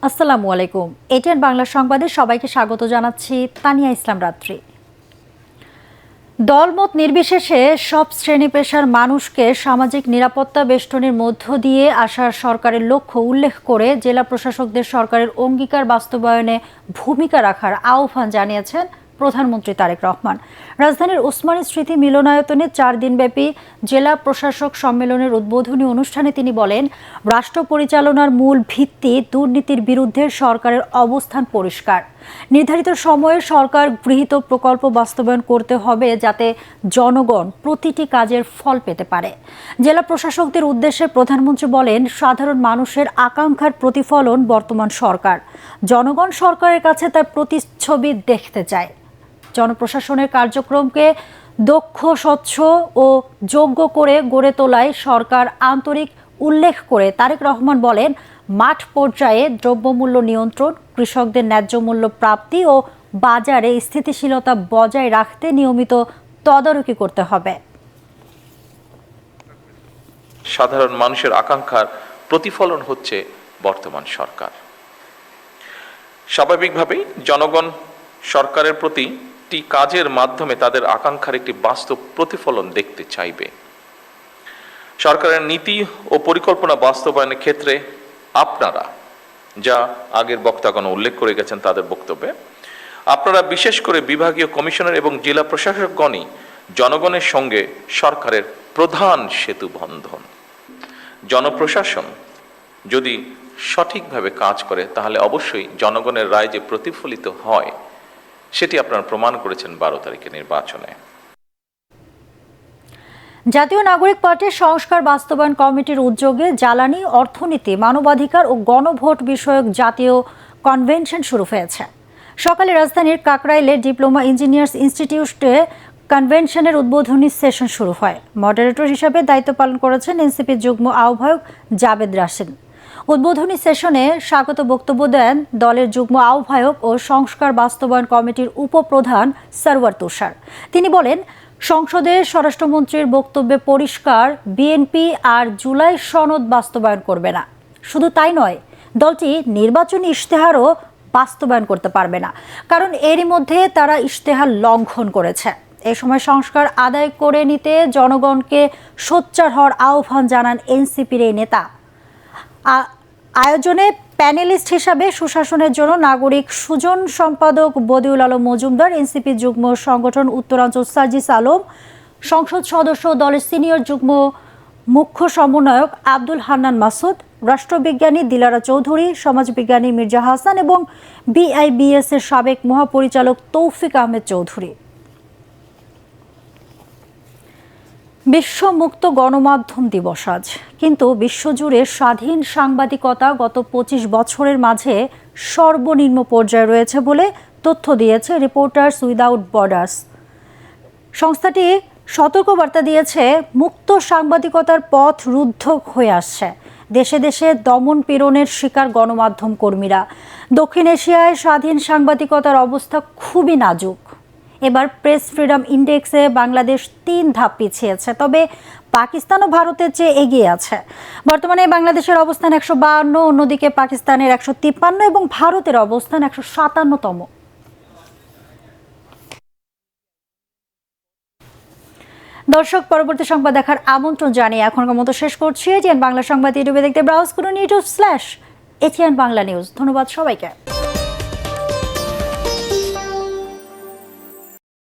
আসসালামু আলাইকুম। এটিএন বাংলা সংবাদে সবাইকে স্বাগত জানাচ্ছি। তানিয়া ইসলাম রাত্রি। দলমত নির্বিশেষে সব শ্রেণী পেশার মানুষকে সামাজিক নিরাপত্তা বেষ্টনীর মধ্য দিয়ে আসার সরকারের লক্ষ্য উল্লেখ করে জেলা প্রশাসকদের সরকারের অঙ্গীকার বাস্তবায়নে ভূমিকা রাখার আহ্বান জানিয়েছেন প্রধানমন্ত্রী তারেক রহমান। রাজধানীর ওসমানী স্মৃতি মিলনায়তনে 4 দিনব্যাপী জেলা প্রশাসক সম্মেলনের উদ্বোধনী অনুষ্ঠানে তিনি বলেন, রাষ্ট্র পরিচালনার মূল ভিত্তি দুর্নীতির বিরুদ্ধে সরকারের অবস্থান পরিষ্কার। নির্ধারিত সময়ে সরকার গৃহীত প্রকল্প বাস্তবায়ন করতে হবে যাতে জনগণ প্রতিটি কাজের ফল পেতে পারে। জেলা প্রশাসকদের উদ্দেশ্যে প্রধানমন্ত্রী বলেন, সাধারণ মানুষের আকাঙ্ক্ষার প্রতিফলন বর্তমান সরকার। জনগণ সরকারের কাছে তার প্রতিচ্ছবি দেখতে চায়। জনপ্রশাসনের কার্যক্রমকে দক্ষ, স্বচ্ছ ও যোগ্য করে গড়ে তোলায় সরকার আন্তরিক উল্লেখ করে তারেক রহমান বলেন, মাঠ পর্যায়ে দ্রব্যমূল্য নিয়ন্ত্রণ, কৃষকদের ন্যায্য মূল্য প্রাপ্তি ও বাজারে স্থিতিশীলতা বজায় রাখতে নিয়মিত তদারকি করতে হবে। সাধারণ মানুষের আকাঙ্ক্ষার প্রতিফলন হচ্ছে বর্তমান সরকার। স্বাভাবিকভাবেই জনগণ সরকারের প্রতিটি কাজের মাধ্যমে তাদের আকাঙ্ক্ষার একটি বাস্তব প্রতিফলন দেখতে চাইবে। সরকারের নীতি ও পরিকল্পনা বাস্তবায়নের ক্ষেত্রে আপনারা, যা আগের বক্তাগণ উল্লেখ করে গেছেন তাদের বক্তব্যে, আপনারা বিশেষ করে বিভাগীয় কমিশনার এবং জেলা প্রশাসকগণই জনগণের সঙ্গে সরকারের প্রধান সেতু বন্ধন। জনপ্রশাসন যদি সঠিকভাবে কাজ করে তাহলে অবশ্যই জনগণের রায় যে প্রতিফলিত হয় সেটি আপনারা প্রমাণ করেছেন 12 তারিখের নির্বাচনে। জাতীয় নাগরিক পার্টির সংস্কার বাস্তবায়ন কমিটির উদ্যোগে জ্বালানি, অর্থনীতি, মানবাধিকার ও গণভোট বিষয়ক জাতীয় কনভেনশন শুরু হয়েছে। সকালে রাজধানীর কাকরাইলে ডিপ্লোমা ইঞ্জিনিয়ার্স ইনস্টিটিউটে কনভেনশনের উদ্বোধনী সেশন শুরু হয়। মডারেটর হিসেবে দায়িত্ব পালন করেছেন এনসিপির যুগ্ম আহ্বায়ক জাবেদ রাশেদ। উদ্বোধনী সেশনে স্বাগত বক্তব্য দেন দলের যুগ্ম আহ্বায়ক ও সংস্কার বাস্তবায়ন কমিটির উপপ্রধান সরওয়ার তুষার। তিনি বলেন, সংসদে স্বরাষ্ট্রমন্ত্রীর বক্তব্যে পরিষ্কার, বিএনপি আর জুলাই সনদ বাস্তবায়ন করবে না। শুধু তাই নয়, দলটি নির্বাচনী ইশতেহারও বাস্তবায়ন করতে পারবে না, কারণ এরই মধ্যে তারা ইশতেহার লঙ্ঘন করেছে। এ সময় সংস্কার আদায় করে নিতে জনগণকে সোচ্চার হওয়ার আহ্বান জানান এনসিপির এই নেতা। আয়োজনে প্যানেলিস্ট হিসাবে সুশাসনের জন্য নাগরিক সুজন সম্পাদক বদিউল আলম মজুমদার, এনসিপি যুগ্ম সংগঠন উত্তরাঞ্চল সার্জিস আলম, সংসদ সদস্য দলের সিনিয়র যুগ্ম মুখ্য সমন্বয়ক আব্দুল হান্নান মাসুদ, রাষ্ট্রবিজ্ঞানী দিলারা চৌধুরী, সমাজবিজ্ঞানী মির্জা হাসান এবং বিআইবিএস এর সাবেক মহাপরিচালক তৌফিক আহমেদ চৌধুরী। বিশ্ব মুক্ত গণমাধ্যম দিবস আজ, কিন্তু বিশ্বজুড়ে স্বাধীন সাংবাদিকতা গত 25 বছরের মাঝে সর্বনিম্ন পর্যায়ে রয়েছে বলে তথ্য দিয়েছে রিপোর্টার্স উইদাউট বর্ডার্স। সংস্থাটি সতর্কবার্তা দিয়েছে, মুক্ত সাংবাদিকতার পথ রুদ্ধ হয়ে আসছে। দেশে দেশে দমন পীড়নের শিকার গণমাধ্যম কর্মীরা। দক্ষিণ এশিয়ায় স্বাধীন সাংবাদিকতার অবস্থা খুবই নাজুক। এবার প্রেস ফ্রিডম ইন্ডেক্সে বাংলাদেশ 3 ধাপ পিছিয়েছে, তবে পাকিস্তান ও ভারতের চেয়ে এগিয়ে আছে। বর্তমানে বাংলাদেশের অবস্থান 152, অন্যদিকে পাকিস্তানের 153 এবং ভারতের অবস্থান 157তম। দর্শক, পরবর্তী সংবাদ দেখার আমন্ত্রণ জানিয়ে এখনকার মতো শেষ করছি। এটিএন বাংলা সংবাদ ইউটিউবে দেখতে ব্রাউজ করুন youtube/এটিএন বাংলা নিউজ। ধন্যবাদ সবাইকে।